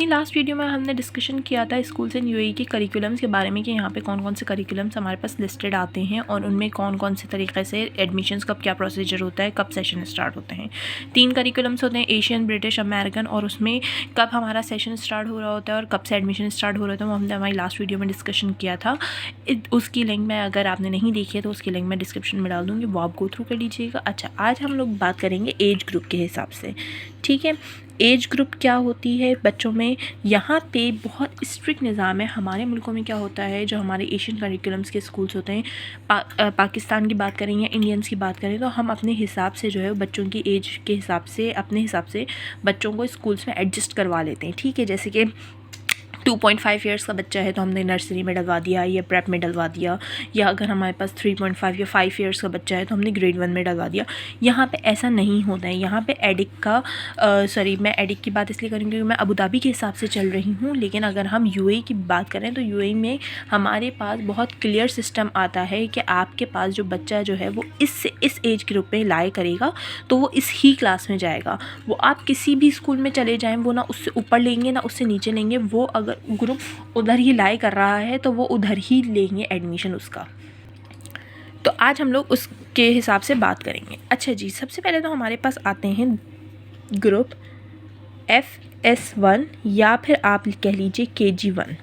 अपनी last video में हमने डिस्कशन किया था स्कूल्स इन यूएई के करिकुलम्स के बारे में कि यहाँ पे कौन कौन से करिकुलम्स हमारे पास लिस्टेड आते हैं और उनमें कौन कौन से तरीके से एडमिशन्स कब क्या प्रोसीजर होता है, कब सेशन स्टार्ट होते हैं। 3 करिकुलम्स होते हैं, एशियन, ब्रिटिश, अमेरिकन, और उसमें कब हमारा सेशन स्टार्ट हो रहा होता है और कब से एडमिशन स्टार्ट हो रहा होता है वो हमने हमारी लास्ट वीडियो में डिस्कशन किया था। उसकी लिंक मैं, अगर आपने नहीं देखी है तो उसकी लिंक मैं डिस्क्रिप्शन में डाल दूँगी, वो आप गो थ्रू कर लीजिएगा। अच्छा, आज हम लोग बात करेंगे एज ग्रुप के हिसाब से। ठीक है, एज ग्रुप क्या होती है बच्चों में। यहाँ पे बहुत स्ट्रिक्ट निज़ाम है। हमारे मुल्कों में क्या होता है, जो हमारे एशियन करिकुलम्स के स्कूल्स होते हैं, पाकिस्तान की बात करें या इंडियंस की बात करें, तो हम अपने हिसाब से जो है बच्चों की एज के हिसाब से, अपने हिसाब से बच्चों को स्कूल्स में एडजस्ट करवा लेते हैं। ठीक है, जैसे कि 2.5 ईयर्स का बच्चा है तो हमने नर्सरी में डलवा दिया या प्रेप में डलवा दिया, या अगर हमारे पास 3.5 या 5 ईयर्स का बच्चा है तो हमने ग्रेड 1 में डलवा दिया। यहाँ पे ऐसा नहीं होता है। यहाँ पे एडिक का मैं एडिक की बात इसलिए करूँगी क्योंकि मैं अबू धाबी के हिसाब से चल रही हूँ, लेकिन अगर हम यूएई की बात करें तो यूएई में हमारे पास बहुत क्लियर सिस्टम आता है कि आपके पास जो बच्चा जो है वो इस एज ग्रुप में लाए करेगा तो वो इस ही क्लास में जाएगा। वो आप किसी भी स्कूल में चले जाएँ, वो ना उससे ऊपर लेंगे ना उससे नीचे लेंगे। वो अगर ग्रुप उधर ही लाई कर रहा है तो वो उधर ही लेंगे एडमिशन उसका। तो आज हम लोग उसके हिसाब से बात करेंगे। अच्छा जी, सबसे पहले तो हमारे पास आते हैं ग्रुप FS1 या फिर आप कह लीजिए KG1।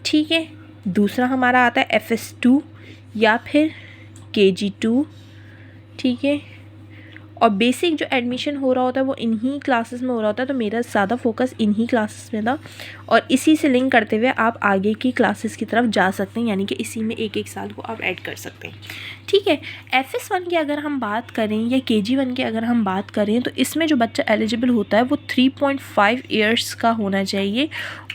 ठीक है, दूसरा हमारा आता है FS2 या फिर KG2। ठीक है, और बेसिक जो एडमिशन हो रहा होता है वो इन्हीं क्लासेस में हो रहा होता है, तो मेरा ज़्यादा फोकस इन्हीं क्लासेस में था और इसी से लिंक करते हुए आप आगे की क्लासेस की तरफ जा सकते हैं, यानी कि इसी में एक साल को आप ऐड कर सकते हैं। ठीक है, FS1 की अगर हम बात करें या KG1 की अगर हम बात करें तो इसमें जो बच्चा एलिजिबल होता है वो 3.5 ईयर्स का होना चाहिए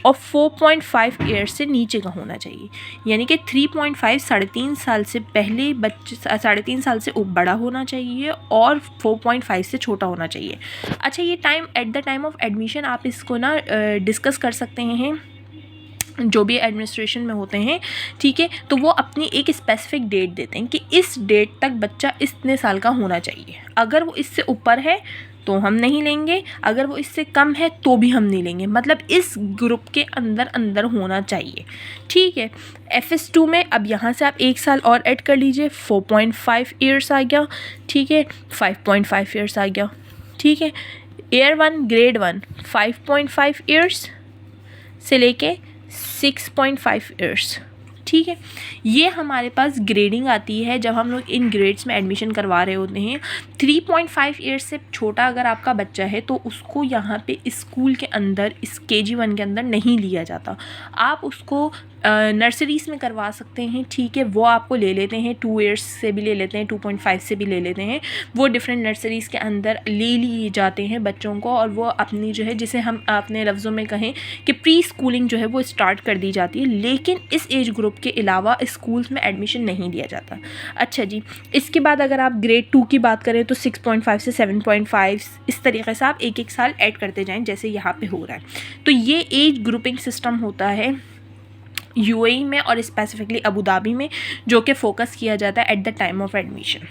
और 4.5 ईयर्स से नीचे का होना चाहिए। यानी कि 3.5 3.5 साल से पहले बच्चे, 3.5 साल से बड़ा होना चाहिए और 4.5 से छोटा होना चाहिए। अच्छा, ये time at the time of admission आप इसको ना डिस्कस कर सकते हैं जो भी एडमिनिस्ट्रेशन में होते हैं। ठीक है, तो वो अपनी एक स्पेसिफिक डेट देते हैं कि इस डेट तक बच्चा इतने साल का होना चाहिए। अगर वो इससे ऊपर है तो हम नहीं लेंगे, अगर वो इससे कम है तो भी हम नहीं लेंगे, मतलब इस ग्रुप के अंदर अंदर होना चाहिए। ठीक है, FS2 में अब यहाँ से आप 1 साल और ऐड कर लीजिए, 4.5 ईयर्स आ गया। ठीक है, 5.5 ईयर्स आ गया। ठीक है, ईयर 1 ग्रेड 1 5.5 ईयर्स से लेके 6.5 ईयर्स। ठीक है, ये हमारे पास ग्रेडिंग आती है जब हम लोग इन ग्रेड्स में एडमिशन करवा रहे होते हैं। 3.5 ईयर्स से छोटा अगर आपका बच्चा है तो उसको यहाँ पे स्कूल के अंदर, इस KG1 के अंदर नहीं लिया जाता। आप उसको नर्सरीज में करवा सकते हैं। ठीक है, वो आपको ले लेते हैं, 2 ईयर्स से भी ले लेते हैं, 2.5 से भी ले लेते हैं। वो डिफरेंट नर्सरीज़ के अंदर ले लिए जाते हैं बच्चों को, और वो अपनी जो है, जिसे हम अपने लफ्ज़ों में कहें कि प्री स्कूलिंग जो है वो स्टार्ट कर दी जाती है। लेकिन इस एज ग्रुप के अलावा स्कूल्स में एडमिशन नहीं दिया जाता। अच्छा जी, इसके बाद अगर आप ग्रेड 2 की बात करें तो 6.5 से 7.5 इस तरीके से आप एक साल ऐड करते जाएँ, जैसे यहाँ पे हो रहा है। तो ये एज ग्रुपिंग सिस्टम होता है यूएई में और स्पेसिफिकली अबू धाबी में, जो कि फोकस किया जाता है at the time of admission.